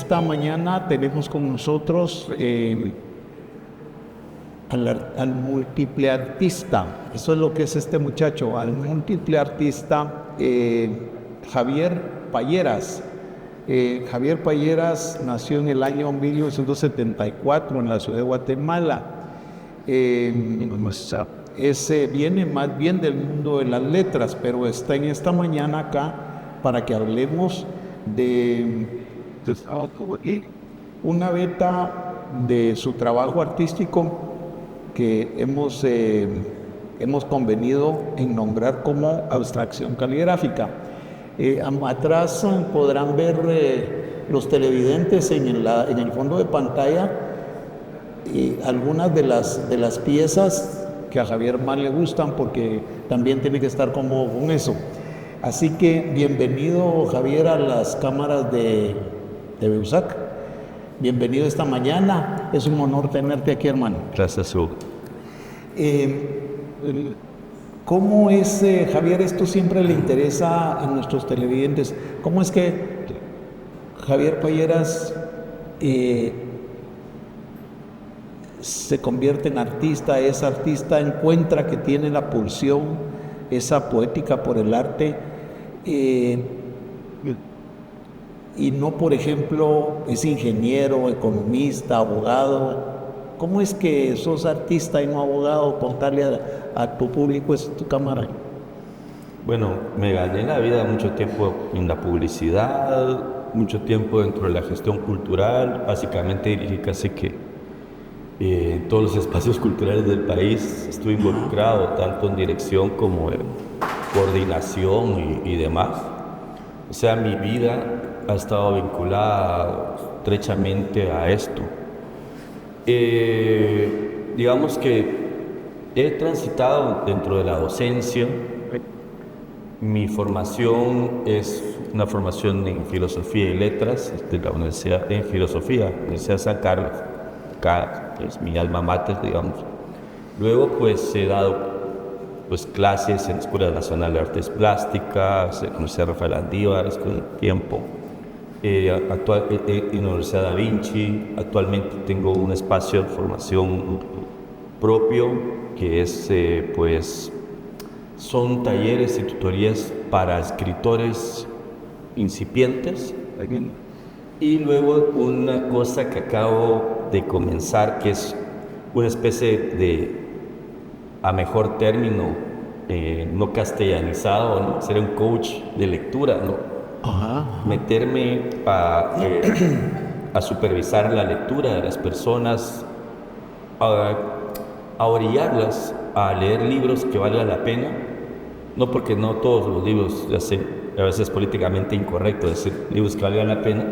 esta mañana tenemos con nosotros al múltiple artista. Eso es lo que es este muchacho, al múltiple artista Javier Payeras. Javier Payeras nació en el año 1974 en la ciudad de Guatemala. Viene más bien del mundo de las letras, pero está en esta mañana acá para que hablemos de una beta de su trabajo artístico que hemos convenido en nombrar como abstracción caligráfica. Atrás podrán ver los televidentes en el fondo de pantalla algunas de las piezas que a Javier más le gustan, porque también tiene que estar cómodo con eso. Así que bienvenido, Javier, a las cámaras de BEUSAC. Bienvenido esta mañana. Es un honor tenerte aquí, hermano. Gracias, Hugo. ¿Cómo es, Javier, esto siempre le interesa a nuestros televidentes? ¿Cómo es que Javier Payeras se convierte en artista, es artista, encuentra que tiene la pulsión, esa poética por el arte, y no, por ejemplo, es ingeniero, economista, abogado? ¿Cómo es que sos artista y no abogado? Contarle a tu público, es tu cámara. Bueno, me gané la vida mucho tiempo en la publicidad, mucho tiempo dentro de la gestión cultural. Básicamente dirigí casi que en todos los espacios culturales del país. Estuve involucrado tanto en dirección como en coordinación y demás. O sea, mi vida ha estado vinculada estrechamente a esto. Digamos que he transitado dentro de la docencia. Mi formación es una formación en filosofía y letras de la Universidad de San Carlos. Acá es mi alma mater, digamos. Luego, pues, he dado clases en la Escuela Nacional de Artes Plásticas, en la Universidad Rafael Andívar, con el tiempo. En la Universidad Da Vinci. Actualmente tengo un espacio de formación propio que es, son talleres y tutorías para escritores incipientes. Y luego una cosa que acabo de comenzar, que es una especie de, a mejor término, no castellanizado, ¿no? Ser un coach de lectura, ¿no? Ajá. Meterme a supervisar la lectura de las personas, a orillarlas a leer libros que valgan la pena, no porque no todos los libros, ya sé, a veces es políticamente incorrecto decir libros que valgan la pena,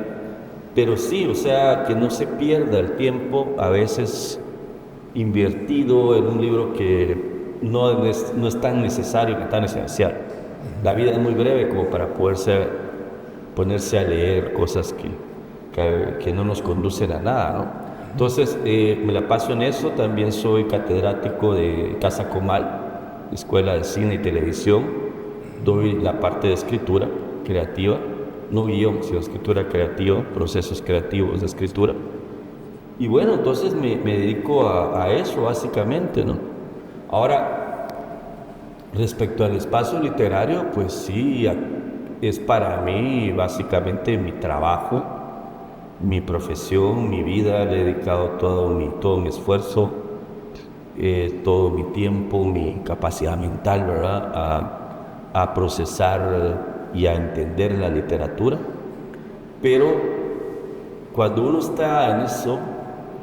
pero sí, o sea, que no se pierda el tiempo a veces invertido en un libro que no es tan necesario, ni tan esencial. La vida es muy breve como para ponerse a leer cosas que no nos conducen a nada, ¿no? Entonces, me la paso en eso. También soy catedrático de Casa Comal, Escuela de Cine y Televisión. Doy la parte de escritura creativa, no guión, sino escritura creativa, procesos creativos de escritura. Y bueno, entonces me dedico a eso, básicamente, ¿no? Ahora, respecto al espacio literario, pues sí, es para mí básicamente mi trabajo, mi profesión, mi vida. Le he dedicado todo mi esfuerzo, todo mi tiempo, mi capacidad mental, ¿verdad?, a procesar y a entender la literatura. Pero cuando uno está en eso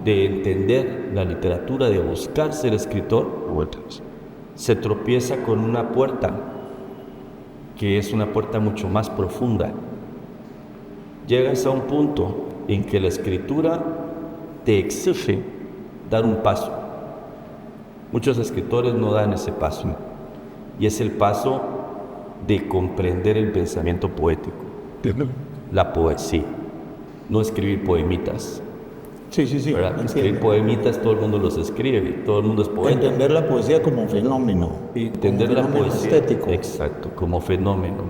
de entender la literatura, de buscar ser escritor, se tropieza con una puerta que es una puerta mucho más profunda. Llegas a un punto en que la escritura te exige dar un paso. Muchos escritores no dan ese paso, y es el paso de comprender el pensamiento poético, la poesía, no escribir poemitas. Sí. Escribir poemitas, todo el mundo los escribe, todo el mundo es poeta. Entender la poesía como fenómeno. Entender la poesía estético. Exacto, como fenómeno.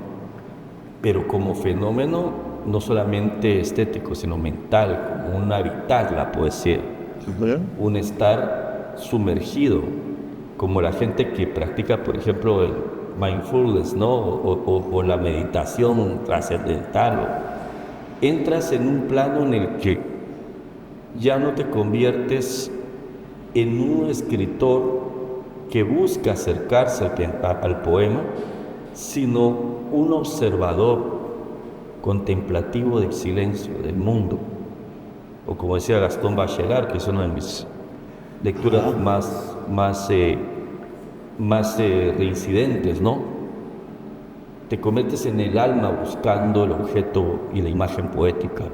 Pero como fenómeno no solamente estético, sino mental, como un habitar la poesía, un estar sumergido, como la gente que practica, por ejemplo, el mindfulness, ¿no? O la meditación trascendental. Entras en un plano en el que ya no te conviertes en un escritor que busca acercarse al poema, sino un observador contemplativo del silencio, del mundo. O como decía Gastón Bachelard, que es una de mis lecturas más reincidentes, ¿no? Te conviertes en el alma buscando el objeto y la imagen poética.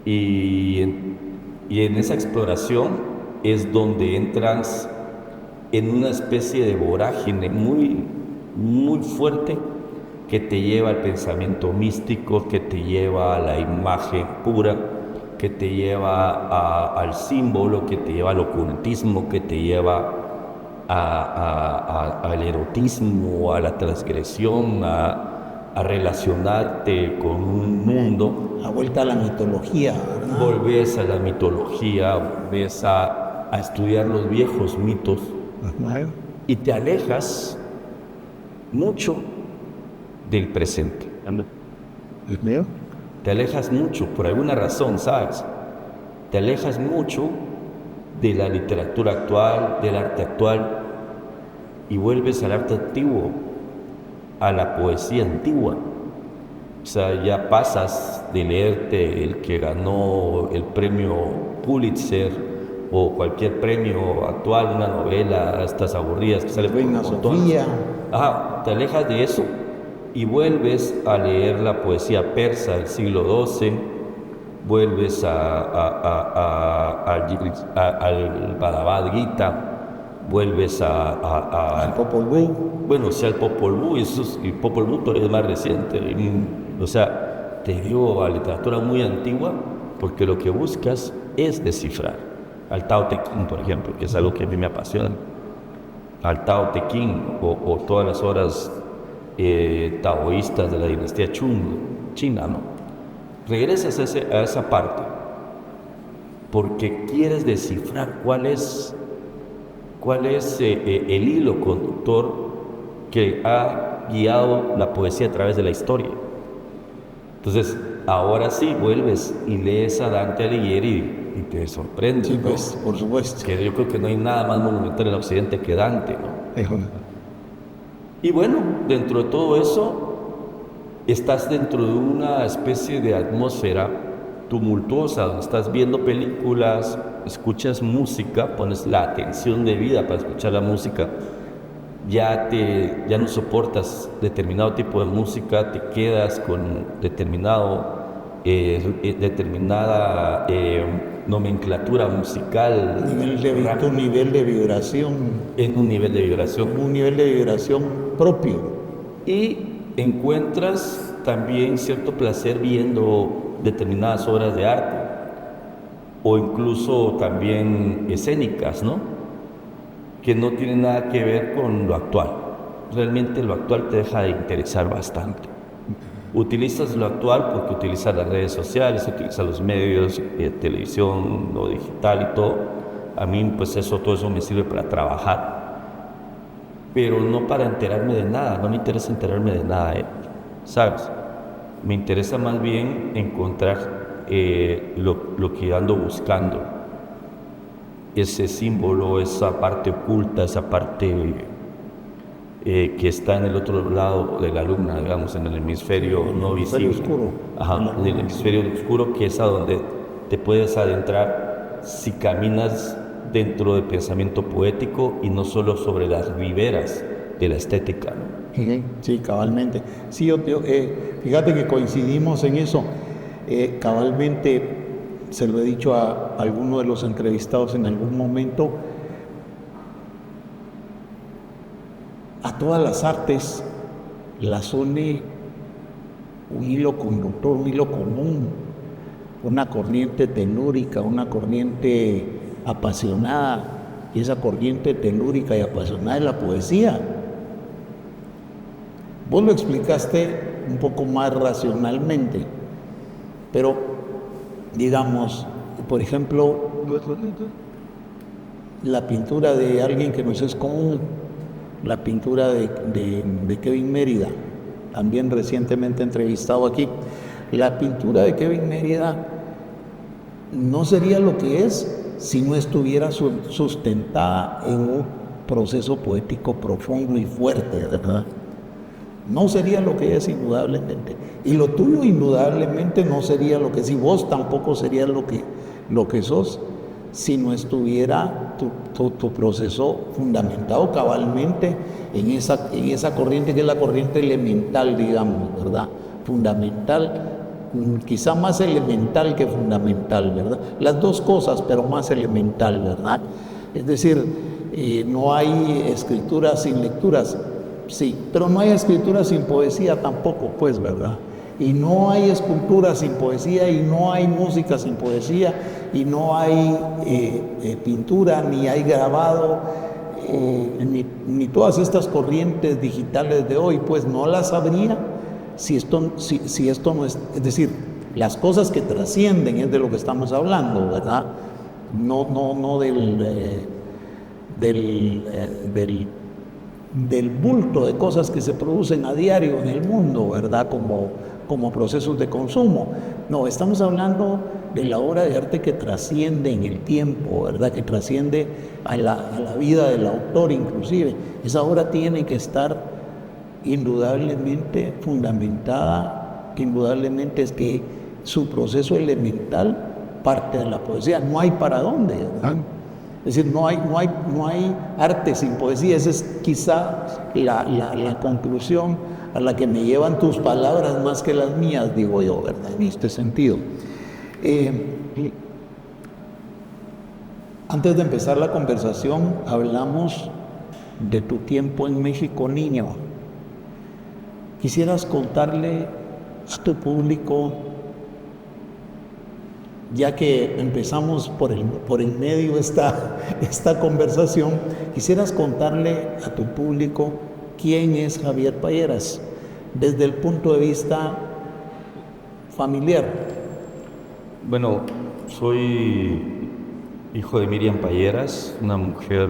Y en esa exploración es donde entras en una especie de vorágine muy, muy fuerte que te lleva al pensamiento místico, que te lleva a la imagen pura, que te lleva al símbolo, que te lleva al ocultismo, que te lleva al erotismo, a la transgresión, a relacionarte con un mundo. La vuelta a la mitología, ¿verdad? Volvés a la mitología, volvés a estudiar los viejos mitos y te alejas mucho del presente. Te alejas mucho, por alguna razón, ¿sabes? Te alejas mucho de la literatura actual, del arte actual, y vuelves al arte antiguo, a la poesía antigua. O sea, ya pasas de leerte el que ganó el premio Pulitzer o cualquier premio actual, una novela, estas aburridas que sale por un montón. Ajá, te alejas de eso y vuelves a leer la poesía persa del siglo XII, vuelves al Bhagavad Gita, vuelves al Popol Vuh. Bueno, o sea, el Popol Vuh, y Popol Vuh todavía es más reciente. O sea, te digo a literatura muy antigua, porque lo que buscas es descifrar. Al Tao Te Ching, por ejemplo, que es algo que a mí me apasiona. Al Tao Te Ching o todas las obras taoístas de la dinastía China, ¿no? Regresas a esa parte porque quieres descifrar cuál es el hilo conductor que ha guiado la poesía a través de la historia. Entonces, ahora sí vuelves y lees a Dante Alighieri y te sorprende. Sí, pues, por supuesto. Que yo creo que no hay nada más monumental en el occidente que Dante, ¿no? Y bueno, dentro de todo eso, estás dentro de una especie de atmósfera tumultuosa, donde estás viendo películas, escuchas música, pones la atención debida para escuchar la música, ya no soportas determinado tipo de música, te quedas con determinada nomenclatura musical. Tu nivel de vibración. En un nivel de vibración. Un nivel de vibración propio. Y encuentras también cierto placer viendo determinadas obras de arte o incluso también escénicas, ¿no? Que no tienen nada que ver con lo actual. Realmente lo actual te deja de interesar bastante. Utilizas lo actual porque utilizas las redes sociales, utilizas los medios, televisión, lo digital y todo. A mí pues todo eso me sirve para trabajar, pero no para enterarme de nada. No me interesa enterarme de nada, ¿sabes? Me interesa más bien encontrar lo que ando buscando, ese símbolo, esa parte oculta, esa parte que está en el otro lado de la luna, digamos, en el hemisferio no visible. Oscuro. Ajá, en el hemisferio oscuro, que es a donde te puedes adentrar si caminas dentro del pensamiento poético y no solo sobre las riberas de la estética, ¿no? Sí, cabalmente. Sí, fíjate que coincidimos en eso. Cabalmente, se lo he dicho a alguno de los entrevistados en algún momento, a todas las artes las une un hilo conductor, un hilo común, una corriente telúrica, una corriente apasionada, y esa corriente telúrica y apasionada es la poesía. Vos lo explicaste un poco más racionalmente, Pero, digamos, por ejemplo, la pintura de alguien que nos es común, la pintura de Kevin Mérida, también recientemente entrevistado aquí. La pintura de Kevin Mérida no sería lo que es si no estuviera sustentada en un proceso poético profundo y fuerte, ¿verdad? No sería lo que es, indudablemente. Y lo tuyo, indudablemente, no sería lo que es. Y vos tampoco serías lo que sos si no estuviera tu proceso fundamentado cabalmente en esa corriente que es la corriente elemental, digamos, ¿verdad? Fundamental, quizá más elemental que fundamental, ¿verdad? Las dos cosas, pero más elemental, ¿verdad? Es decir, no hay escritura sin lecturas, sí, pero no hay escritura sin poesía tampoco, pues, ¿verdad? Y no hay escultura sin poesía, y no hay música sin poesía, y no hay pintura, ni hay grabado, ni todas estas corrientes digitales de hoy, pues no las habría si esto no es decir, las cosas que trascienden es de lo que estamos hablando, ¿verdad? No del bulto de cosas que se producen a diario en el mundo, ¿verdad? Como procesos de consumo. No, estamos hablando de la obra de arte que trasciende en el tiempo, ¿verdad? Que trasciende a la vida del autor inclusive. Esa obra tiene que estar indudablemente fundamentada, indudablemente es que su proceso elemental parte de la poesía. No hay para dónde, ¿verdad? Es decir, no hay arte sin poesía. Esa es quizá la conclusión a la que me llevan tus palabras más que las mías, digo yo, ¿verdad? En este sentido. Antes de empezar la conversación, hablamos de tu tiempo en México, niño. ¿Quisieras contarle a tu público, ya que empezamos por el medio esta conversación, quisieras contarle a tu público quién es Javier Payeras desde el punto de vista familiar? Bueno, soy hijo de Miriam Payeras, una mujer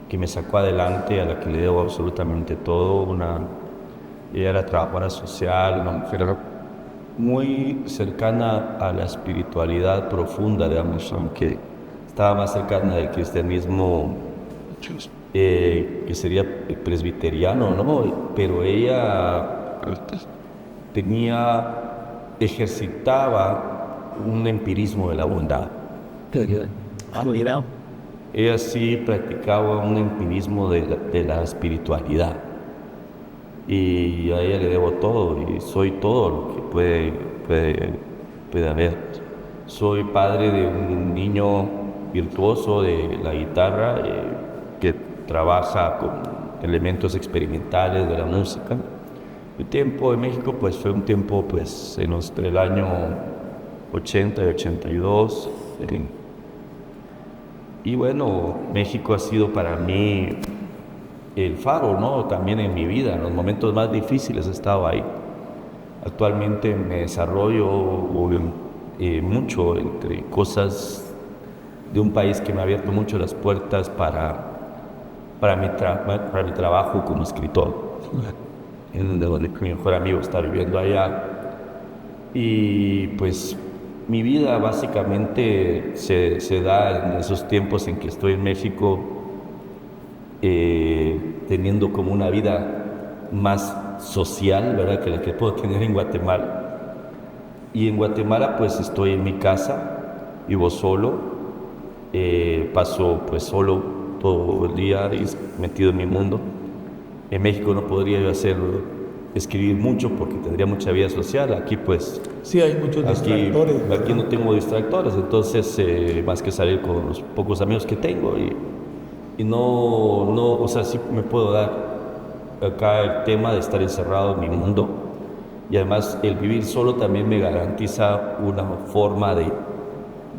que me sacó adelante, a la que le debo absolutamente todo. Ella era trabajadora social, una mujer muy cercana a la espiritualidad profunda, digamos, aunque estaba más cercana del cristianismo que sería presbiteriano, ¿no? Pero ella ejercitaba un empirismo de la bondad. Ella sí practicaba un empirismo de la espiritualidad. Y a ella le debo todo, y soy todo lo que puede haber. Soy padre de un niño virtuoso de la guitarra que trabaja con elementos experimentales de la música. El tiempo en México pues fue un tiempo pues entre el año 80 y 82. Y bueno, México ha sido para mí el faro, ¿no? También en mi vida, en los momentos más difíciles he estado ahí. Actualmente me desarrollo mucho entre cosas de un país que me ha abierto mucho las puertas para mi trabajo como escritor. En donde mi mejor amigo está viviendo allá. Y pues mi vida básicamente se da en esos tiempos en que estoy en México, teniendo como una vida más social, ¿verdad?, que la que puedo tener en Guatemala. Y en Guatemala pues estoy en mi casa, vivo solo, paso pues solo todo el día metido en mi mundo. En México no podría yo escribir mucho porque tendría mucha vida social. Aquí pues sí hay muchos distractores. Aquí no tengo distractores, entonces más que salir con los pocos amigos que tengo y no, o sea, sí me puedo dar acá el tema de estar encerrado en mi mundo. Y además el vivir solo también me garantiza una forma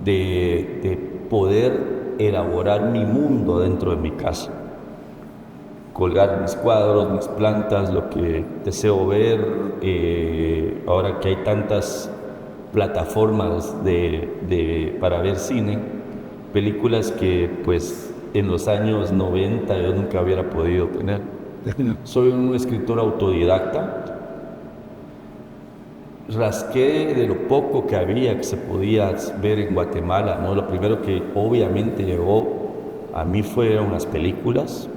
de poder elaborar mi mundo dentro de mi casa. colgar mis cuadros, mis plantas, lo que deseo ver. Ahora que hay tantas plataformas para ver cine, películas que pues en los años 90 yo nunca hubiera podido tener. Soy un escritor autodidacta. Rasqué de lo poco que había, que se podía ver en Guatemala, ¿no? Lo primero que obviamente llegó a mí fueron las películas,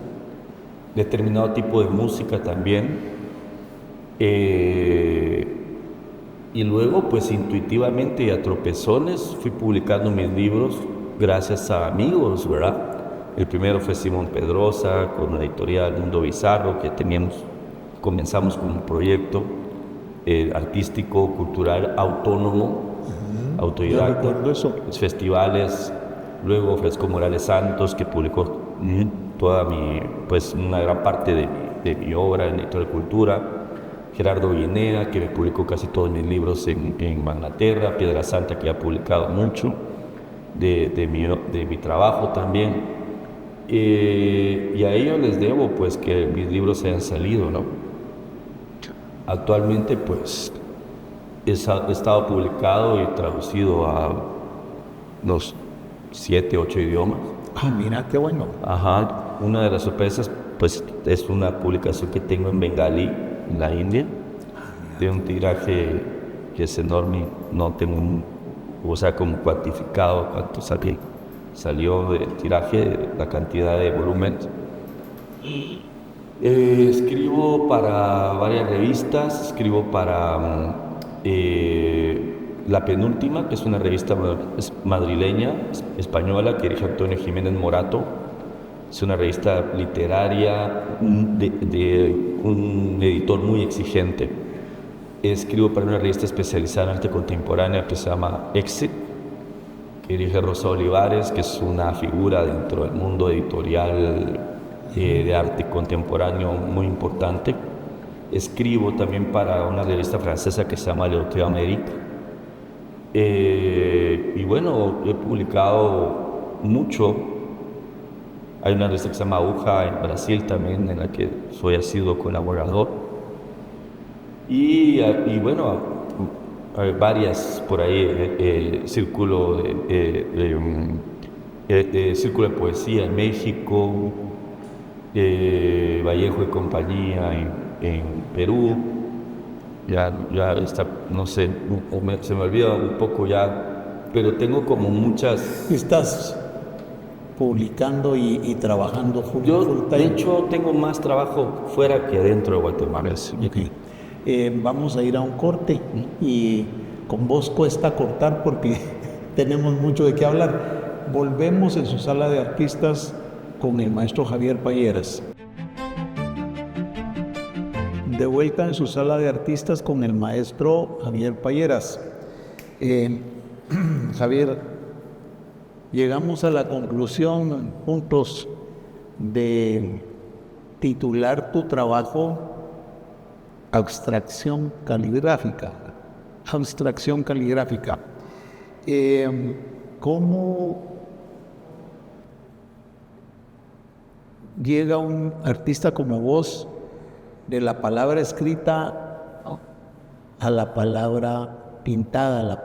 determinado tipo de música también, y luego pues intuitivamente y a tropezones fui publicando mis libros gracias a amigos, ¿verdad? El primero fue Simón Pedrosa con la editorial Mundo Bizarro, que comenzamos con un proyecto artístico, cultural, autónomo, autodidacta, festivales. Luego Fresco Morales Santos, que publicó una gran parte de mi obra en Editorial Cultura. Gerardo Guinea, que me publicó casi todos mis libros en Magnaterra. Piedra Santa, que ha publicado mucho de mi trabajo también. Y a ellos les debo pues que mis libros hayan salido, ¿no? Actualmente pues he estado publicado y traducido a los 7, 8 idiomas. Mira, qué bueno. Ajá, una de las sorpresas pues es una publicación que tengo en bengalí, en la India, de un tiraje que es enorme. No tengo como cuantificado cuánto salió del tiraje, la cantidad de volúmenes. Escribo para varias revistas, escribo para La Penúltima, que es una revista madrileña, española, que dirige Antonio Jiménez Morato. Es una revista literaria de un editor muy exigente. Escribo para una revista especializada en arte contemporáneo que se llama Exit, que dirige Rosa Olivares, que es una figura dentro del mundo editorial de arte contemporáneo muy importante. Escribo también para una revista francesa que se llama L'Autre Amérique. Y bueno, he publicado mucho. Hay una revista que se llama Aguja en Brasil también, en la que soy asiduo colaborador. Y bueno, hay varias por ahí, Círculo de Poesía en México, Vallejo y Compañía en Perú. Ya está, no sé, se me olvida un poco ya, pero tengo como muchas... Estás publicando y trabajando full time. De hecho, tengo más trabajo fuera que dentro de Guatemala. Okay. Vamos a ir a un corte y con vos cuesta cortar porque tenemos mucho de qué hablar. Volvemos en su sala de artistas con el maestro Javier Payeras. De vuelta en su sala de artistas con el maestro Javier Payeras. Javier, llegamos a la conclusión juntos de titular tu trabajo Abstracción Caligráfica. Abstracción Caligráfica. ¿Cómo llega un artista como vos de la palabra escrita a la palabra pintada,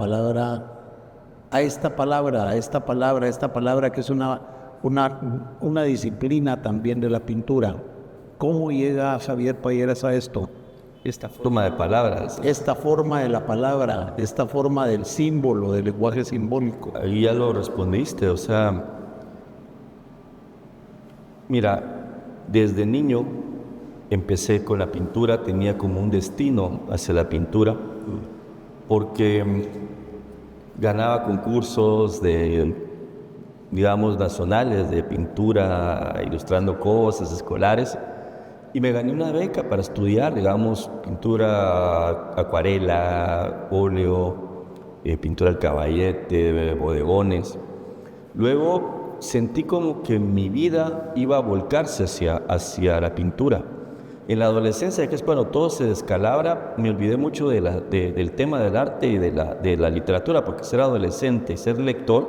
a esta palabra que es una disciplina también de la pintura? ¿Cómo llega Javier Payeras a esto? Esta forma de palabras. Esta forma de la palabra, esta forma del símbolo, del lenguaje simbólico. Ahí ya lo respondiste, o sea, mira, desde niño empecé con la pintura, tenía como un destino hacia la pintura, porque ganaba concursos digamos, nacionales de pintura, ilustrando cosas escolares, y me gané una beca para estudiar, digamos, pintura acuarela, óleo, pintura al caballete, bodegones. Luego sentí como que mi vida iba a volcarse hacia la pintura. En la adolescencia, que es cuando todo se descalabra, me olvidé mucho del tema del arte y de la literatura, porque ser adolescente y ser lector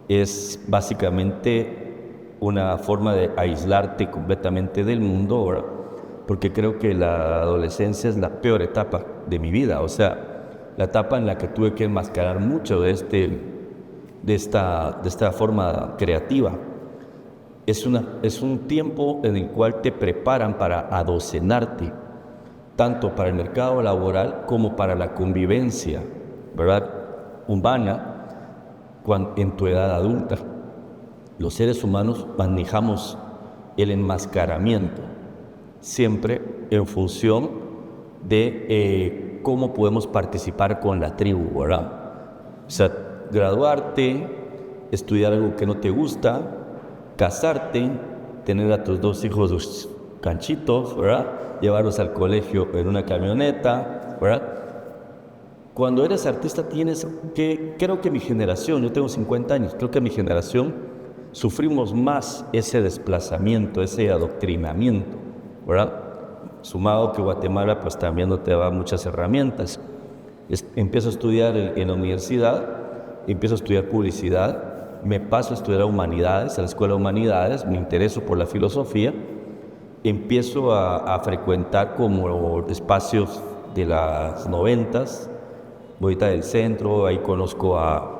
es básicamente una forma de aislarte completamente del mundo, ¿verdad? Porque creo que la adolescencia es la peor etapa de mi vida, o sea, la etapa en la que tuve que enmascarar mucho de esta forma creativa. Es un tiempo en el cual te preparan para adocenarte, tanto para el mercado laboral como para la convivencia, ¿verdad?, humana, en tu edad adulta. Los seres humanos manejamos el enmascaramiento siempre en función de cómo podemos participar con la tribu, ¿verdad? O sea, graduarte, estudiar algo que no te gusta, casarte, tener a tus 2 hijos canchitos, ¿verdad?, llevarlos al colegio en una camioneta, ¿verdad? Cuando eres artista tienes que, creo que mi generación, yo tengo 50 años, creo que mi generación sufrimos más ese desplazamiento, ese adoctrinamiento, ¿verdad? Sumado que Guatemala pues también no te da muchas herramientas. Empiezo a estudiar en la universidad, empiezo a estudiar publicidad, me paso a estudiar humanidades, a la Escuela de Humanidades, me intereso por la filosofía, empiezo a frecuentar como espacios de las 90s, Boita del Centro, ahí conozco a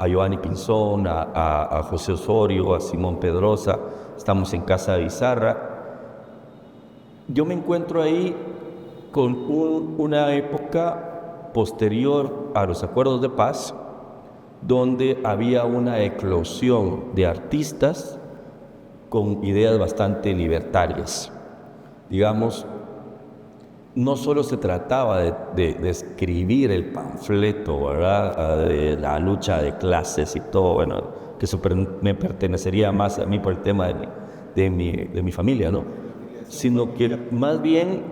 Giovanni Pinzón, a José Osorio, a Simón Pedrosa, estamos en Casa de Bizarra. Yo me encuentro ahí con una época posterior a los acuerdos de paz, donde había una eclosión de artistas con ideas bastante libertarias. Digamos, no solo se trataba de escribir el panfleto, ¿verdad?, de la lucha de clases y todo, bueno, que eso me pertenecería más a mí por el tema de mi familia, ¿no? Sino que más bien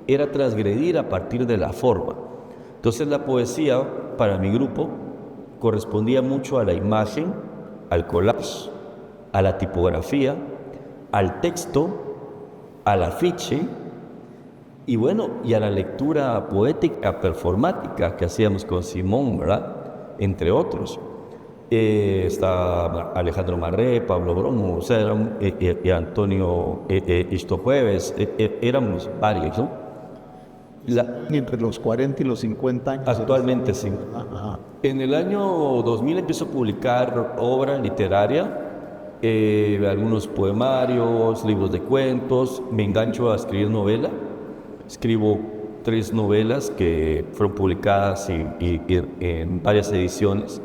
era transgredir a partir de la forma. Entonces la poesía, para mi grupo, correspondía mucho a la imagen, al collage, a la tipografía, al texto, al afiche, y bueno, y a la lectura poética, performática que hacíamos con Simón, ¿verdad?, entre otros. Está Alejandro Marré, Pablo Bromo, o sea, Antonio Jueves, éramos varios, ¿no? Entre los 40 y los 50 años. Actualmente sí. Ajá. En el año 2000 empiezo a publicar obra literaria, algunos poemarios, libros de cuentos, me engancho a escribir novela. Escribo 3 novelas que fueron publicadas en varias ediciones,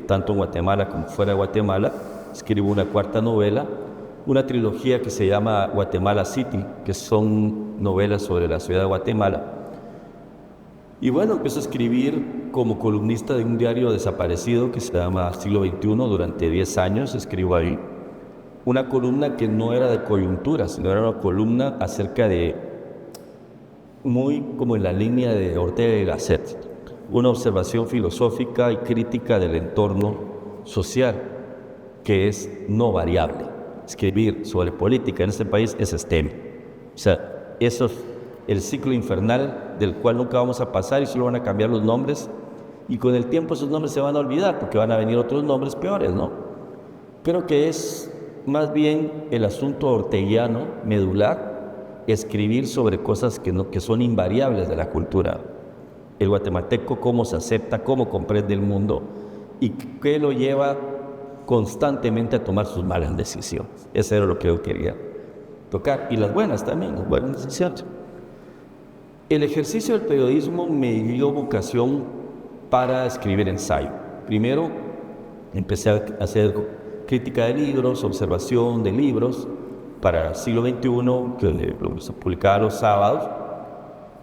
tanto en Guatemala como fuera de Guatemala. Escribo una 4ª novela, una trilogía que se llama Guatemala City, que son novelas sobre la ciudad de Guatemala. Y bueno, empiezo a escribir como columnista de un diario desaparecido que se llama Siglo XXI. Durante 10 años escribo ahí una columna que no era de coyuntura, sino era una columna acerca de, muy como en la línea de Ortega y Gasset, una observación filosófica y crítica del entorno social que es no variable. Escribir sobre política en este país es STEM. O sea, eso es el ciclo infernal del cual nunca vamos a pasar y solo van a cambiar los nombres, y con el tiempo esos nombres se van a olvidar porque van a venir otros nombres peores, ¿no? Creo que es más bien el asunto orteguiano, medular, escribir sobre cosas que son invariables de la cultura. El guatemalteco, cómo se acepta, cómo comprende el mundo y qué lo lleva constantemente a tomar sus malas decisiones. Eso era lo que yo quería tocar, y las buenas también, las buenas decisiones. El ejercicio del periodismo me dio vocación para escribir ensayo. Primero empecé a hacer crítica de libros, observación de libros para Siglo XXI, que se publicaba los sábados,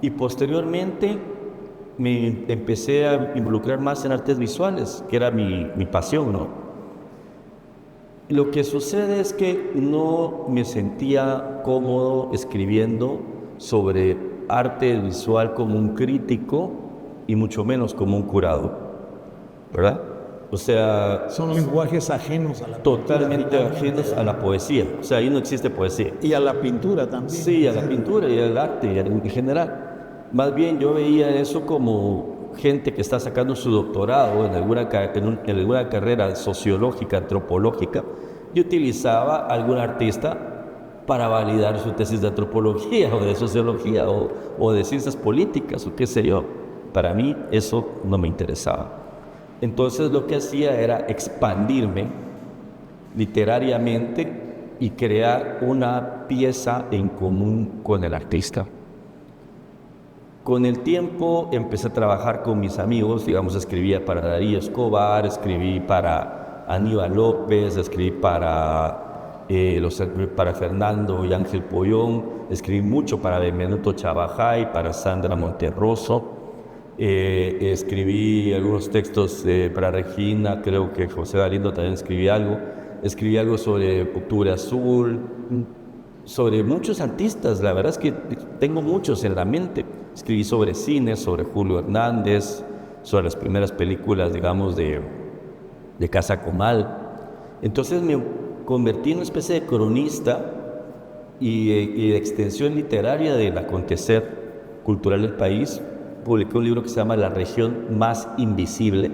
y posteriormente me empecé a involucrar más en artes visuales, que era mi pasión, ¿no? Lo que sucede es que no me sentía cómodo escribiendo sobre arte visual como un crítico y mucho menos como un curado, ¿verdad? O sea, son lenguajes ajenos a la totalmente ajenos a la poesía. O sea, ahí no existe poesía. Y a la pintura también. Sí, a la pintura y al arte en general. Más bien yo veía eso como gente que está sacando su doctorado en alguna carrera sociológica, antropológica, y utilizaba a algún artista para validar su tesis de antropología o de sociología o de ciencias políticas o qué sé yo. Para mí eso no me interesaba. Entonces lo que hacía era expandirme literariamente y crear una pieza en común con el artista. Con el tiempo empecé a trabajar con mis amigos, digamos, escribía para Darío Escobar, escribí para Aníbal López, escribí para Fernando y Ángel Pollón, escribí mucho para Benvenuto Chabajay, para Sandra Monterroso, escribí algunos textos para Regina, creo que José Galindo también escribí algo sobre Octubre Azul, sobre muchos artistas. La verdad es que tengo muchos en la mente. Escribí sobre cine, sobre Julio Hernández, sobre las primeras películas, digamos, de Casa Comal. Entonces me convertí en una especie de cronista y de extensión literaria del acontecer cultural del país. Publiqué un libro que se llama La región más invisible,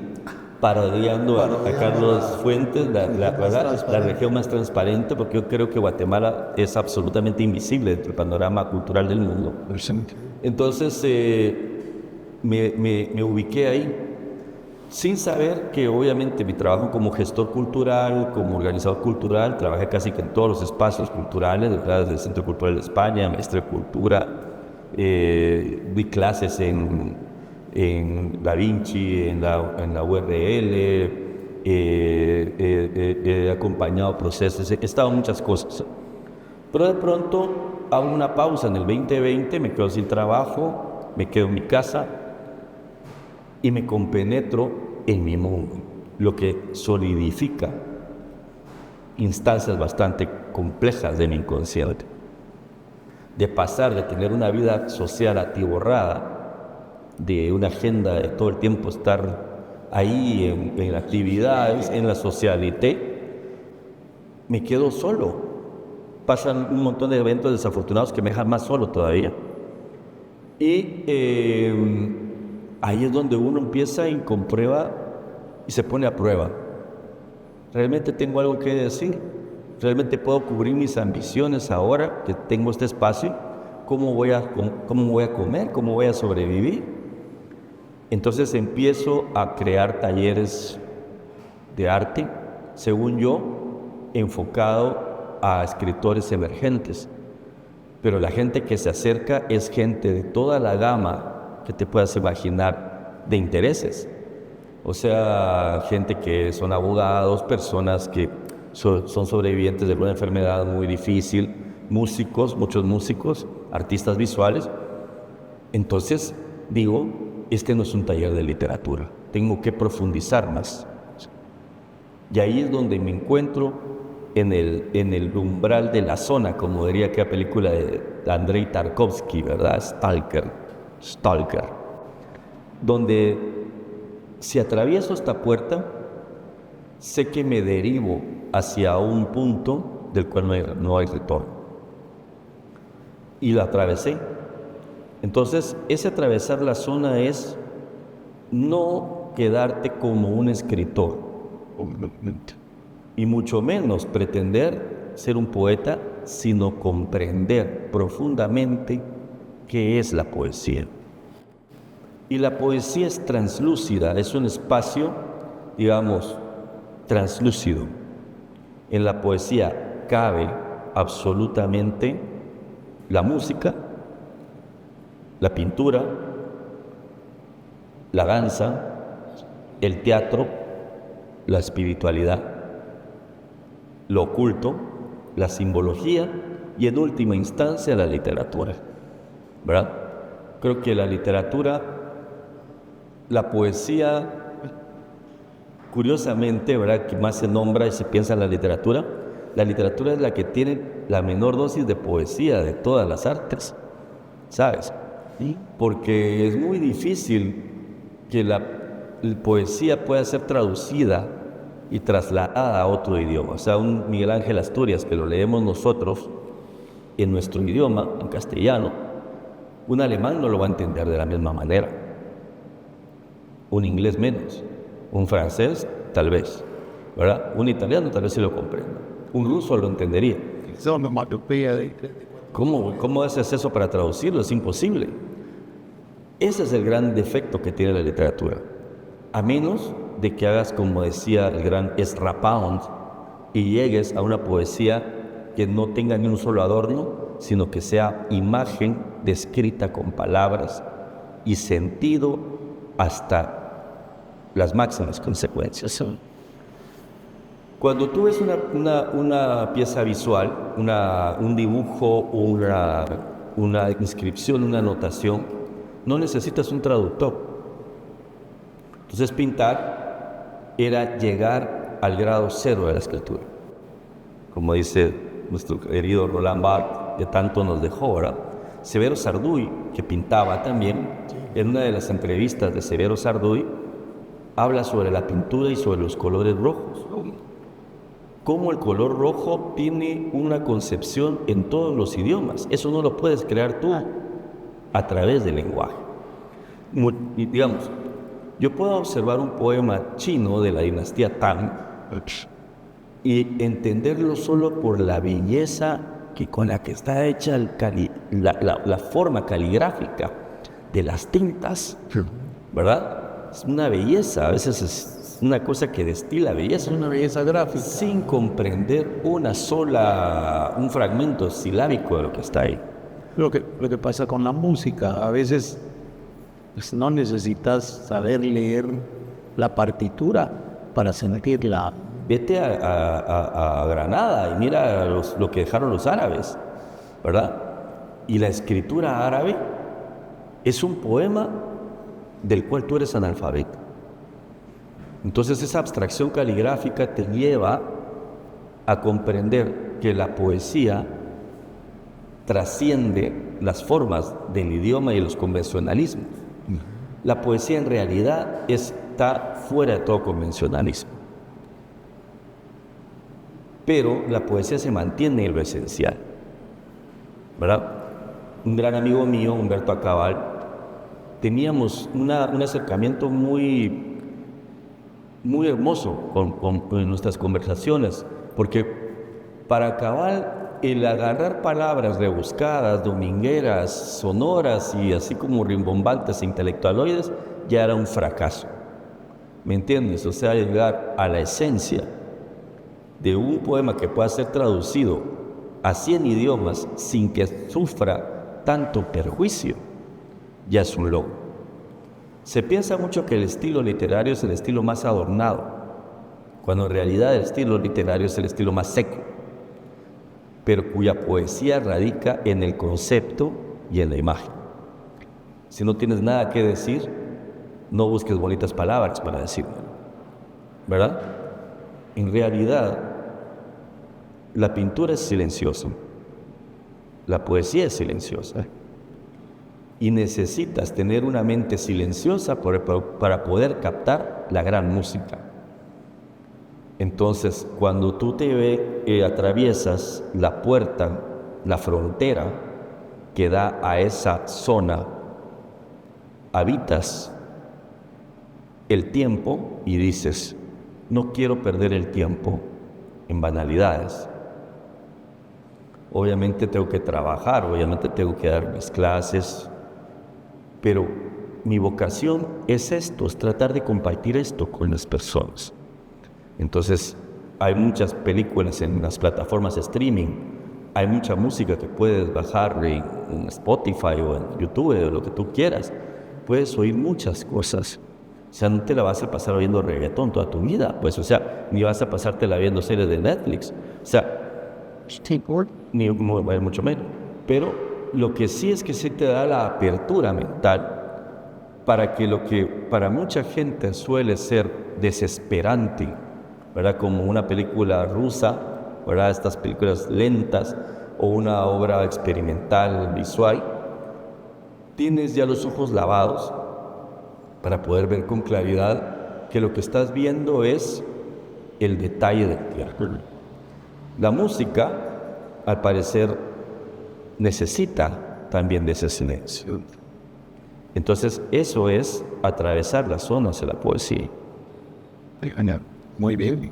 parodiando a Carlos Fuentes, la región más transparente, porque yo creo que Guatemala es absolutamente invisible dentro del panorama cultural del mundo. Entonces me ubiqué ahí, sin saber que obviamente mi trabajo como gestor cultural, como organizador cultural, trabajé casi que en todos los espacios culturales, ¿verdad? Desde el Centro Cultural de España, Maestría de Cultura, di clases en Da Vinci, en la URL, he acompañado procesos, he estado en muchas cosas. Pero de pronto hago una pausa en el 2020, me quedo sin trabajo, me quedo en mi casa y me compenetro en mi mundo, lo que solidifica instancias bastante complejas de mi inconsciente. De pasar de tener una vida social atiborrada, de una agenda de todo el tiempo estar ahí en actividades, en la socialité, me quedo solo. Pasan un montón de eventos desafortunados que me dejan más solo todavía. Y ahí es donde uno empieza y comprueba y se pone a prueba. ¿Realmente tengo algo que decir? ¿Realmente puedo cubrir mis ambiciones ahora que tengo este espacio? ¿Cómo voy a comer? ¿Cómo voy a sobrevivir? Entonces empiezo a crear talleres de arte, según yo, enfocado a escritores emergentes. Pero la gente que se acerca es gente de toda la gama que te puedas imaginar de intereses. O sea, gente que son abogados, personas que son sobrevivientes de una enfermedad muy difícil, músicos, muchos músicos, artistas visuales. Entonces digo, este no es un taller de literatura, tengo que profundizar más. Y ahí es donde me encuentro en el umbral de la zona, como diría aquella película de Andrei Tarkovsky, ¿verdad? Stalker. Donde si atravieso esta puerta, sé que me derivo hacia un punto del cual no hay retorno. Y lo atravesé. Entonces, ese atravesar la zona es no quedarte como un escritor, y mucho menos pretender ser un poeta, sino comprender profundamente qué es la poesía. Y la poesía es translúcida, es un espacio, digamos, translúcido. En la poesía cabe absolutamente la música, la pintura, la danza, el teatro, la espiritualidad, lo oculto, la simbología y en última instancia la literatura, ¿verdad? Creo que la literatura, la poesía, curiosamente, ¿verdad?, que más se nombra y se piensa en la literatura es la que tiene la menor dosis de poesía de todas las artes, ¿sabes? ¿Sí? Porque es muy difícil que la poesía pueda ser traducida y trasladada a otro idioma. O sea, un Miguel Ángel Asturias, que lo leemos nosotros en nuestro idioma, en castellano, un alemán no lo va a entender de la misma manera, un inglés menos, un francés tal vez, ¿verdad? Un italiano tal vez sí lo comprenda, Un ruso lo entendería. Eso no me ¿Cómo haces eso para traducirlo? Es imposible. Ese es el gran defecto que tiene la literatura. A menos de que hagas, como decía el gran Ezra Pound, y llegues a una poesía que no tenga ni un solo adorno, sino que sea imagen descrita con palabras y sentido hasta las máximas consecuencias. Cuando tú ves una pieza visual, un dibujo, una inscripción, una anotación, no necesitas un traductor. Entonces pintar era llegar al grado cero de la escritura. Como dice nuestro querido Roland Barthes, que tanto nos dejó, ¿verdad? Severo Sarduy, que pintaba también, en una de las entrevistas de Severo Sarduy, habla sobre la pintura y sobre los colores rojos. Cómo el color rojo tiene una concepción en todos los idiomas. Eso no lo puedes crear tú a través del lenguaje. Y digamos, yo puedo observar un poema chino de la dinastía Tang y entenderlo solo por la belleza con la que está hecha la forma caligráfica de las tintas, ¿verdad? Es una belleza, a veces es una cosa que destila belleza. Es una belleza gráfica. Sin comprender un fragmento silábico de lo que está ahí. Lo que pasa con la música, a veces pues, no necesitas saber leer la partitura para sentirla. Vete a Granada y mira lo que dejaron los árabes, ¿verdad? Y la escritura árabe es un poema del cual tú eres analfabeto. Entonces esa abstracción caligráfica te lleva a comprender que la poesía trasciende las formas del idioma y los convencionalismos. La poesía en realidad está fuera de todo convencionalismo. Pero la poesía se mantiene en lo esencial, ¿verdad? Un gran amigo mío, Humberto Acabal, teníamos un acercamiento muy hermoso con nuestras conversaciones, porque para Cabal el agarrar palabras rebuscadas, domingueras, sonoras y así como rimbombantes e intelectualoides ya era un fracaso, ¿me entiendes? O sea, llegar a la esencia de un poema que pueda ser traducido a 100 idiomas sin que sufra tanto perjuicio ya es un logro. Se piensa mucho que el estilo literario es el estilo más adornado, cuando en realidad el estilo literario es el estilo más seco, pero cuya poesía radica en el concepto y en la imagen. Si no tienes nada que decir, no busques bonitas palabras para decirlo, ¿verdad? En realidad, la pintura es silenciosa, la poesía es silenciosa. Y necesitas tener una mente silenciosa para poder captar la gran música. Entonces, cuando tú atraviesas la puerta, la frontera que da a esa zona, habitas el tiempo y dices, no quiero perder el tiempo en banalidades. Obviamente tengo que trabajar, obviamente tengo que dar mis clases, pero mi vocación es esto, es tratar de compartir esto con las personas. Entonces, hay muchas películas en las plataformas de streaming, hay mucha música que puedes bajar en Spotify o en YouTube o lo que tú quieras. Puedes oír muchas cosas. O sea, no te la vas a pasar oyendo reggaetón toda tu vida, pues, o sea, ni vas a pasártela viendo series de Netflix. O sea, ni mucho menos. Pero lo que sí es que sí te da la apertura mental para que lo que para mucha gente suele ser desesperante, ¿verdad? Como una película rusa, ¿verdad? Estas películas lentas o una obra experimental visual, tienes ya los ojos lavados para poder ver con claridad que lo que estás viendo es el detalle del teatro. La música, al parecer, necesita también de ese silencio. Entonces, eso es atravesar las zonas de la poesía. Muy bien.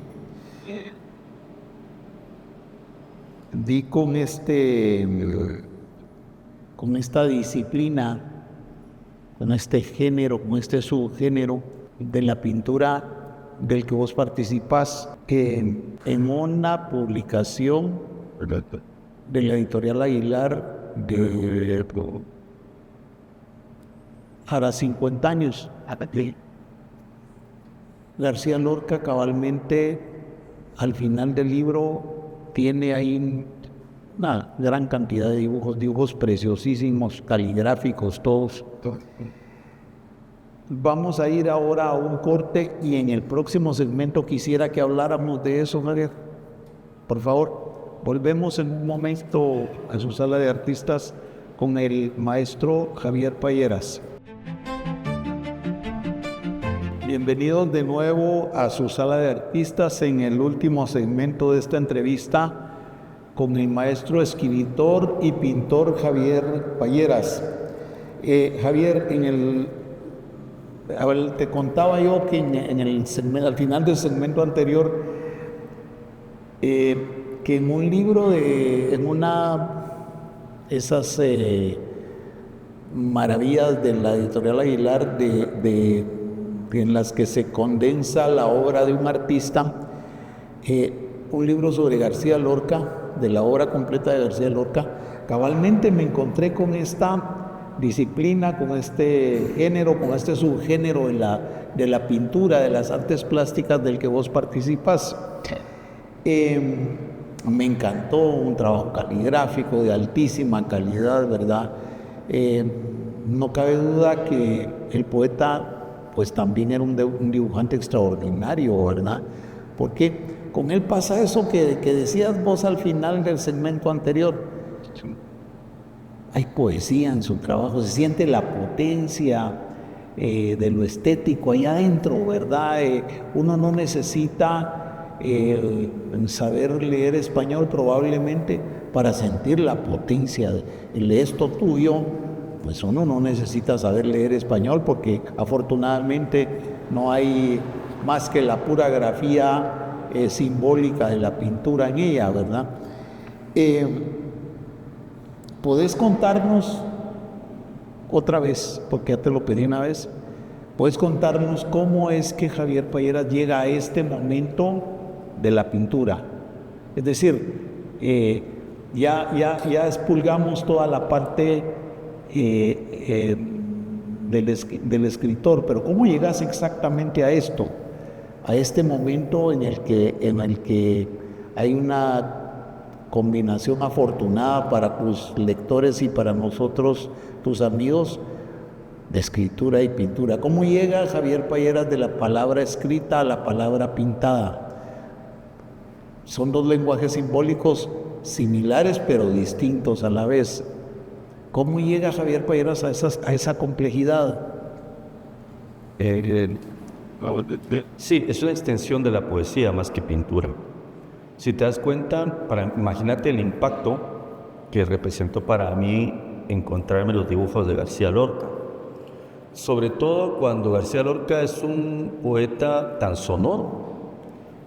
di con esta disciplina, con este género, con este subgénero de la pintura del que vos participás en una publicación de la editorial Aguilar hará 50 años. García Lorca cabalmente al final del libro tiene ahí una gran cantidad de dibujos preciosísimos, caligráficos todos. Vamos a ir ahora a un corte y en el próximo segmento quisiera que habláramos de eso, Javier. Por favor, volvemos en un momento a su sala de artistas con el maestro Javier Payeras. Bienvenidos de nuevo a su sala de artistas en el último segmento de esta entrevista con el maestro escritor y pintor Javier Payeras. Javier, te contaba yo que al final del segmento anterior, que en un libro esas maravillas de la editorial Aguilar en las que se condensa la obra de un artista, un libro sobre García Lorca, de la obra completa de García Lorca, cabalmente me encontré con esta disciplina, con este género, con este subgénero de la pintura, de las artes plásticas del que vos participas. Me encantó, un trabajo caligráfico de altísima calidad, ¿verdad? No cabe duda que el poeta pues también era un dibujante extraordinario, ¿verdad? Porque con él pasa eso que decías vos al final del segmento anterior. Hay poesía en su trabajo, se siente la potencia de lo estético allá adentro, ¿verdad? Uno no necesita saber leer español probablemente para sentir la potencia de esto tuyo. Pues uno no necesita saber leer español porque afortunadamente no hay más que la pura grafía simbólica de la pintura en ella, ¿verdad? ¿Podés contarnos otra vez, porque ya te lo pedí una vez, podés contarnos cómo es que Javier Payeras llega a este momento de la pintura? Es decir, ya expulgamos toda la parte del escritor, pero ¿cómo llegas exactamente a esto? A este momento en el que hay una combinación afortunada para tus lectores y para nosotros, tus amigos, de escritura y pintura. ¿Cómo llega Javier Payeras de la palabra escrita a la palabra pintada? Son dos lenguajes simbólicos similares pero distintos a la vez. ¿Cómo llega Javier Payeras a esa complejidad? Sí, es una extensión de la poesía más que pintura. Si te das cuenta, imagínate el impacto que representó para mí encontrarme los dibujos de García Lorca. Sobre todo cuando García Lorca es un poeta tan sonoro,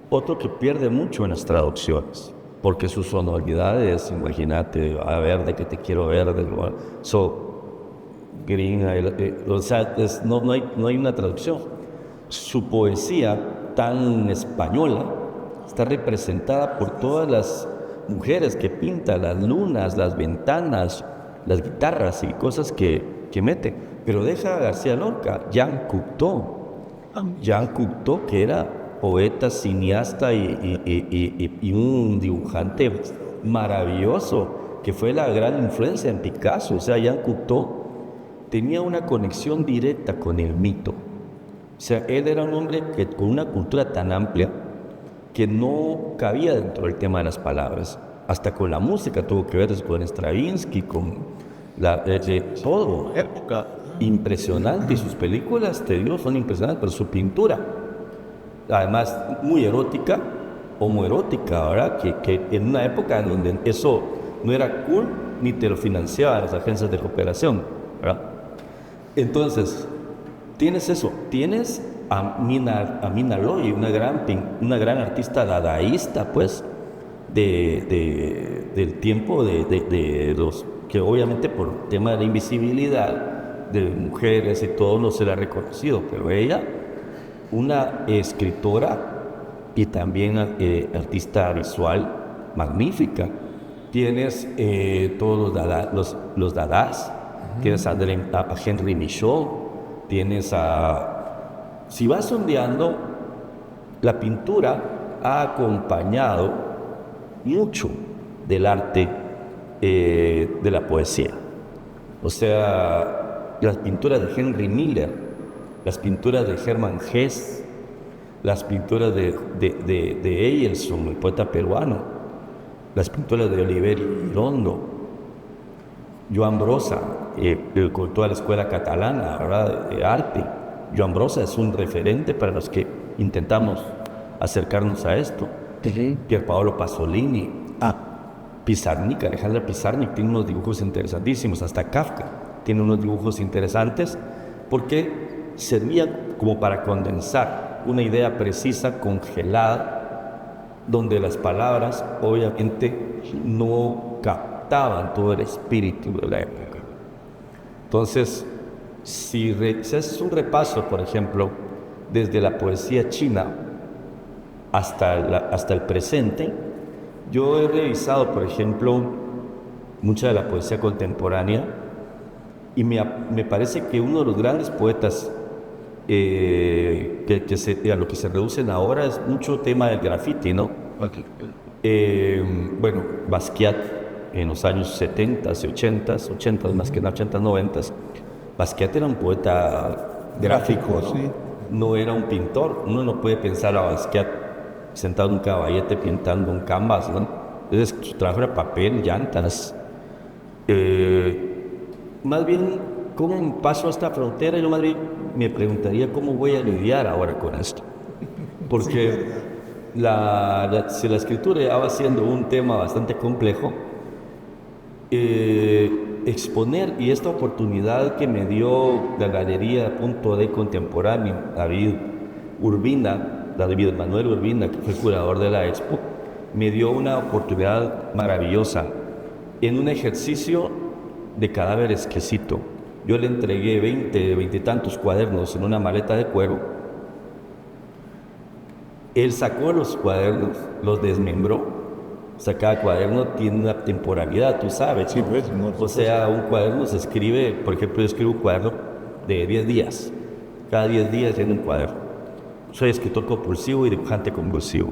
otro que pierde mucho en las traducciones, porque sus sonoridades, imagínate, a verde que te quiero verde, green, o sea, no hay una traducción. Su poesía tan española está representada por todas las mujeres que pinta, las lunas, las ventanas, las guitarras y cosas que mete. Pero deja a García Lorca, Jean Cocteau, que era poeta, cineasta y un dibujante maravilloso, que fue la gran influencia en Picasso. O sea, Jean Cocteau tenía una conexión directa con el mito. O sea, él era un hombre con una cultura tan amplia que no cabía dentro del tema de las palabras. Hasta con la música tuvo que ver, con Stravinsky, con todo. Época impresionante. Y sus películas, te digo, son impresionantes, pero su pintura, además muy erótica, homoerótica, ¿verdad? Que en una época en donde eso no era cool, ni te lo financiaban las agencias de cooperación, ¿verdad? Entonces, tienes eso, tienes a Mina Loy, una gran artista dadaísta, pues, del tiempo de los que obviamente por tema de la invisibilidad de mujeres y todo no se la ha reconocido, pero ella, una escritora y también artista visual magnífica. Tienes todos los dadás, tienes a Henry Michaud, tienes a... Si vas sondeando, la pintura ha acompañado mucho del arte de la poesía. O sea, las pinturas de Henry Miller, las pinturas de Hermann Hesse, las pinturas de Eyelson, el poeta peruano, las pinturas de Oliver Girondo, Joan Brossa, con toda la escuela catalana, ¿verdad?, de arte. Joan Brossa es un referente para los que intentamos acercarnos a esto. Pier Paolo Pasolini, Pizarnik, Alejandra Pizarnik tiene unos dibujos interesantísimos, hasta Kafka tiene unos dibujos interesantes porque servían como para condensar una idea precisa, congelada, donde las palabras obviamente no captaban todo el espíritu de la época. Entonces, si haces un repaso, por ejemplo, desde la poesía china hasta el presente, yo he revisado, por ejemplo, mucha de la poesía contemporánea y me parece que uno de los grandes poetas a lo que se reducen ahora es mucho tema del graffiti, ¿no? Bueno, Basquiat en los años 70s y 80s más que en 80s, 90s, Basquiat era un poeta gráfico, ¿no? Sí. No era un pintor. Uno no puede pensar a Basquiat sentado en un caballete pintando un canvas, ¿no? Entonces su trabajo era papel, llantas. Más bien, ¿cómo paso a esta frontera? Yo más bien me preguntaría cómo voy a lidiar ahora con esto. Porque si la escritura ya va siendo un tema bastante complejo, exponer, y esta oportunidad que me dio la Galería Punto de Contemporáneo, David Manuel Urbina, que fue el curador de la Expo, me dio una oportunidad maravillosa en un ejercicio de cadáver exquisito. Yo le entregué 20 y tantos cuadernos en una maleta de cuero. Él sacó los cuadernos, los desmembró. O sea, cada cuaderno tiene una temporalidad, tú sabes. Sí, pues, no, o sea, un cuaderno se escribe, por ejemplo, yo escribo un cuaderno de 10 días. Cada 10 días tiene un cuaderno. Soy escritor compulsivo y dibujante convulsivo.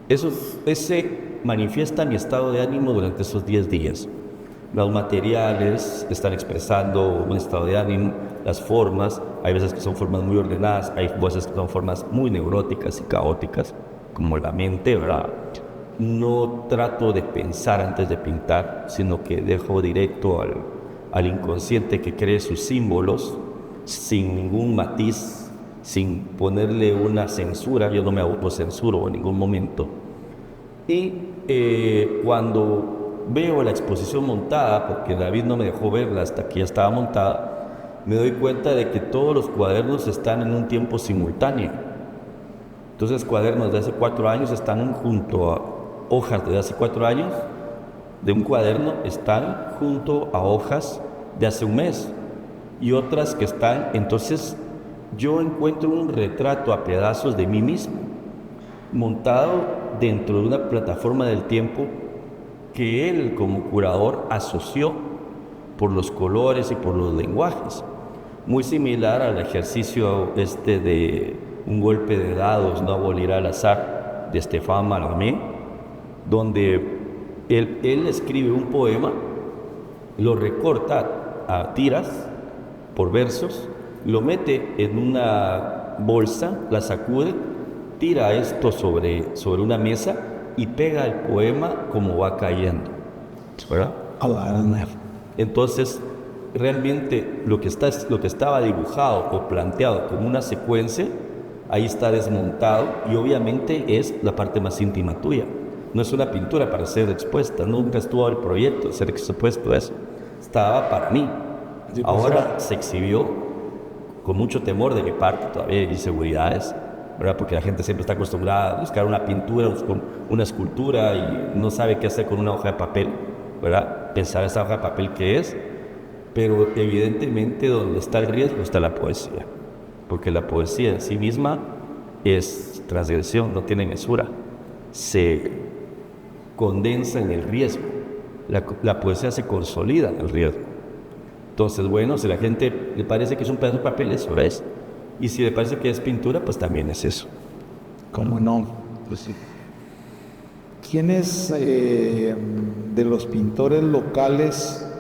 Ese manifiesta mi estado de ánimo durante esos 10 días. Los materiales están expresando un estado de ánimo, las formas, hay veces que son formas muy ordenadas, hay veces que son formas muy neuróticas y caóticas, como la mente, ¿verdad? No trato de pensar antes de pintar, sino que dejo directo al inconsciente que cree sus símbolos, sin ningún matiz, sin ponerle una censura. Yo no me autocensuro en ningún momento. Y cuando veo la exposición montada, porque David no me dejó verla hasta que ya estaba montada, me doy cuenta de que todos los cuadernos están en un tiempo simultáneo. Entonces, cuadernos de hace 4 años están junto a hojas de hace 4 años, de un cuaderno están junto a hojas de hace un mes, y otras que están, entonces yo encuentro un retrato a pedazos de mí mismo, montado dentro de una plataforma del tiempo que él como curador asoció por los colores y por los lenguajes, muy similar al ejercicio de un golpe de dados no abolirá el azar de Stéphane Mallarmé, donde él escribe un poema, lo recorta a tiras por versos, lo mete en una bolsa, la sacude, tira esto sobre una mesa y pega el poema como va cayendo, ¿verdad? Entonces, realmente lo que estaba dibujado o planteado como una secuencia, ahí está desmontado, y obviamente es la parte más íntima tuya. No es una pintura para ser expuesta, nunca estuvo el proyecto de ser expuesto a eso. Estaba para mí. Ahora se exhibió con mucho temor de mi parte, todavía hay inseguridades, ¿verdad? Porque la gente siempre está acostumbrada a buscar una pintura, una escultura y no sabe qué hacer con una hoja de papel, ¿verdad? Pensar esa hoja de papel qué es, pero evidentemente donde está el riesgo está la poesía, porque la poesía en sí misma es transgresión, no tiene mesura, se condensa en el riesgo, la poesía se consolida en el riesgo. Entonces, bueno, si a la gente le parece que es un pedazo de papel, eso es. Y si le parece que es pintura, pues también es eso. ¿Cómo no? Pues sí. ¿Quiénes de los pintores locales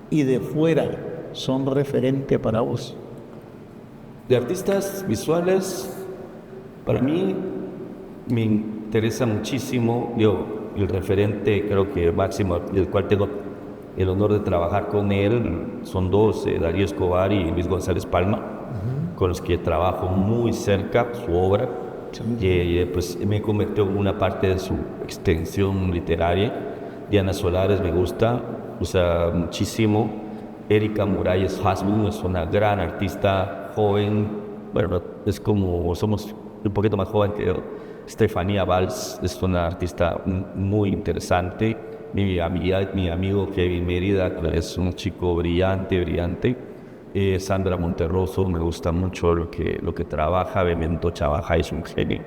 y de fuera son referente para vos? De artistas visuales, para mí me interesa muchísimo, el referente creo que máximo, del cual tengo el honor de trabajar con él, son dos, Darío Escobar y Luis González Palma, con los que trabajo muy cerca su obra. Pues me convirtió en una parte de su extensión literaria. Diana Solares me gusta, o sea, muchísimo. Erika Muralles Hasbun es una gran artista joven, bueno, es como, somos un poquito más joven que yo. Estefanía Valls es una artista muy interesante. Mi amigo Kevin Mérida es un chico brillante. Sandra Monterroso, me gusta mucho lo que trabaja. Bemento Chavaja es un genio.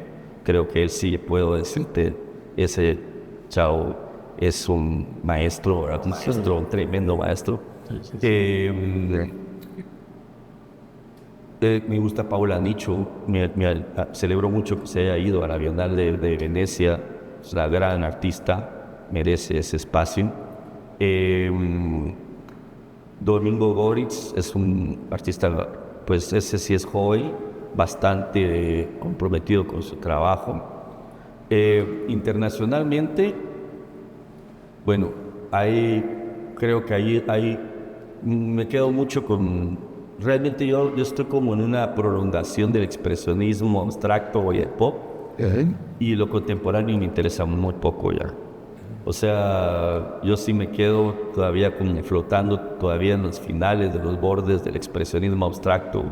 Creo que él sí, puedo decirte, ese chavo es un maestro, ¿verdad? Un tremendo maestro. Me gusta Paula Nicho, celebro mucho que se haya ido a la Bienal de Venecia, es una gran artista, merece ese espacio. Domingo Goritz es un artista, pues ese sí es joven, bastante comprometido con su trabajo. Internacionalmente, bueno, creo que ahí me quedo mucho con... Realmente yo estoy como en una prolongación del expresionismo abstracto y el pop, y lo contemporáneo me interesa muy poco ya. O sea, yo sí me quedo todavía como flotando todavía en los finales de los bordes del expresionismo abstracto,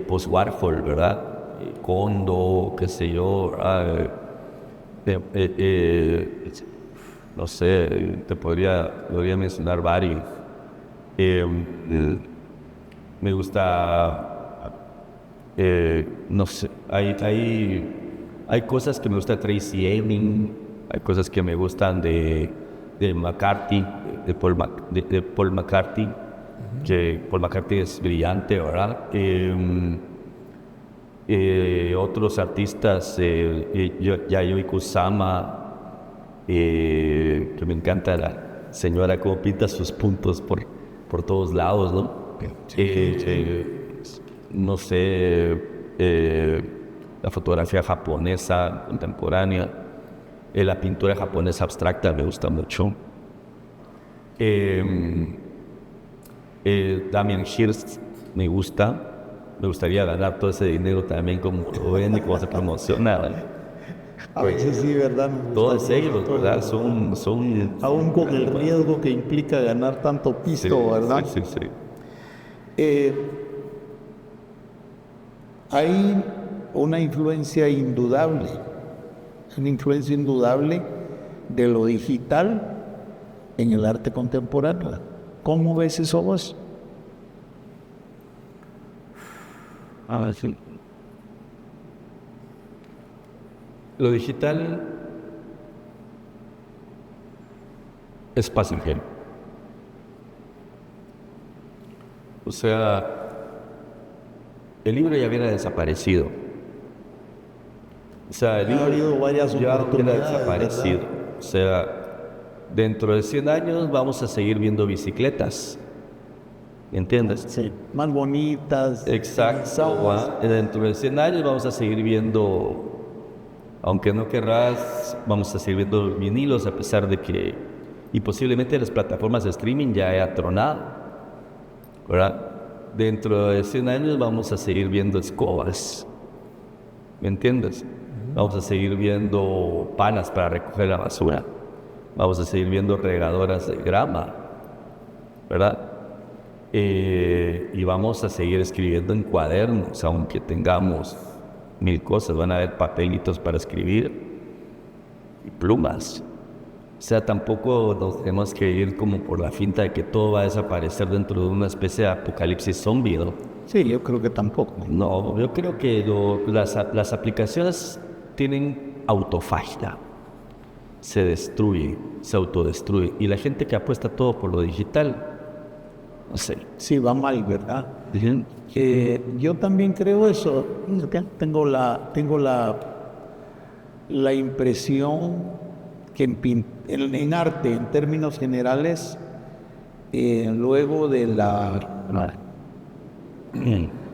post-Warhol, ¿verdad? Kondo, qué sé yo, no sé, podría mencionar varios. Me gusta, no sé, hay cosas que me gusta Tracy Emin, hay cosas que me gustan de McCarthy, de Paul McCarthy, que Paul McCarthy es brillante, ¿verdad? Otros artistas, Yayoi Kusama, que me encanta la señora como pinta sus puntos por todos lados, ¿no? No sé, la fotografía japonesa contemporánea, la pintura japonesa abstracta me gusta mucho. Damien Hirst me gustaría ganar todo ese dinero también como lo ven y cómo se promociona, ¿vale? A veces sí, ¿verdad? Todos ellos, ¿verdad? Son... Aún con el riesgo que implica ganar tanto pisto, sí, ¿verdad? Sí. Hay una influencia indudable de lo digital en el arte contemporáneo. ¿Cómo ves eso vos? Sí. Lo digital es pasajero. O sea, el libro ya hubiera desaparecido. O sea, el libro Ha habido varias ya hubiera oportunidades, desaparecido. ¿verdad? O sea, dentro de 100 años vamos a seguir viendo bicicletas. ¿Entiendes? Sí, más bonitas. Exacto. Dentro de 100 años vamos a seguir viendo, aunque no querrás, vamos a seguir viendo vinilos, a pesar de que, y posiblemente las plataformas de streaming ya haya tronado, ¿verdad? Dentro de 100 años vamos a seguir viendo escobas, ¿me entiendes? Vamos a seguir viendo palas para recoger la basura, vamos a seguir viendo regadoras de grama, ¿verdad? Y vamos a seguir escribiendo en cuadernos, aunque tengamos mil cosas, van a haber papelitos para escribir y plumas. O sea, tampoco nos tenemos que ir como por la finta de que todo va a desaparecer dentro de una especie de apocalipsis zombie, ¿no? Sí, yo creo que tampoco. No, yo creo que las aplicaciones tienen autofagia. Se destruye, se autodestruye. Y la gente que apuesta todo por lo digital, no sé. Sí, va mal, ¿verdad? Yo también creo eso. Tengo la impresión que en arte, en términos generales, luego de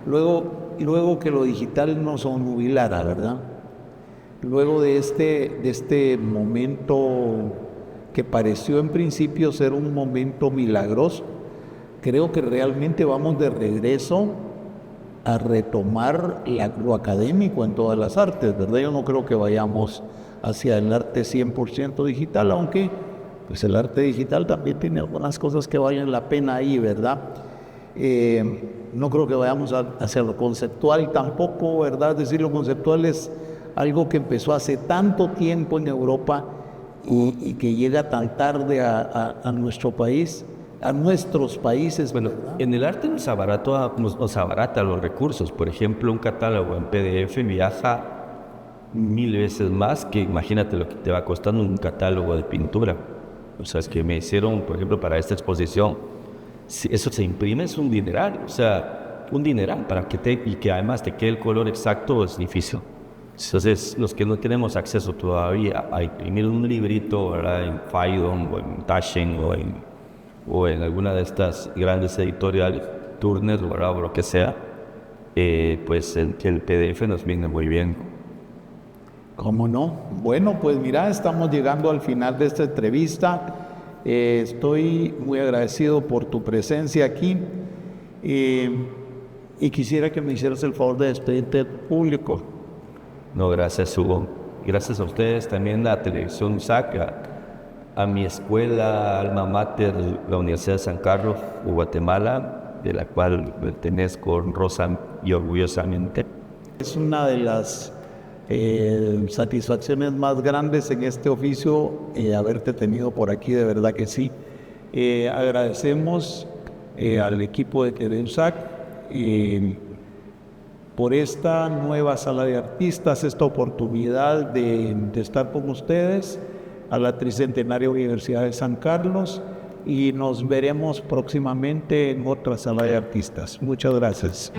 luego que lo digital nos obnubilara, ¿verdad? Luego de este momento que pareció en principio ser un momento milagroso, creo que realmente vamos de regreso a retomar lo académico en todas las artes, ¿verdad? Yo no creo que vayamos hacia el arte 100% digital, aunque pues el arte digital también tiene algunas cosas que valen la pena ahí, ¿verdad? No creo que vayamos hacia lo conceptual tampoco, ¿verdad? Es decir, lo conceptual es algo que empezó hace tanto tiempo en Europa y que llega tan tarde a nuestro país, a nuestros países. Bueno, en el arte nos abarata los recursos. Por ejemplo, un catálogo en PDF viaja 1000 veces más que, imagínate lo que te va costando un catálogo de pintura. O sea, es que me hicieron, por ejemplo, para esta exposición, si eso se imprime es un dineral, o sea, un dineral y que además te quede el color exacto es difícil. Entonces, los que no tenemos acceso todavía a imprimir un librito, ¿verdad?, en Phaidon o en Taschen o en alguna de estas grandes editoriales, Turner, ¿verdad?, o lo que sea, pues el PDF nos viene muy bien. ¿Cómo no? Bueno, pues mira, estamos llegando al final de esta entrevista. Estoy muy agradecido por tu presencia aquí y quisiera que me hicieras el favor de despedirte del público. No, gracias, Hugo. Gracias a ustedes, también a Televisión USAC, a mi escuela, alma mater, la Universidad de San Carlos de Guatemala, de la cual pertenezco honrosa y orgullosamente. Es una de las satisfacciones más grandes en este oficio, haberte tenido por aquí, de verdad que sí. Agradecemos al equipo de TV USAC por esta nueva sala de artistas, esta oportunidad de estar con ustedes, a la Tricentenaria Universidad de San Carlos, y nos veremos próximamente en otra sala de artistas. Muchas gracias.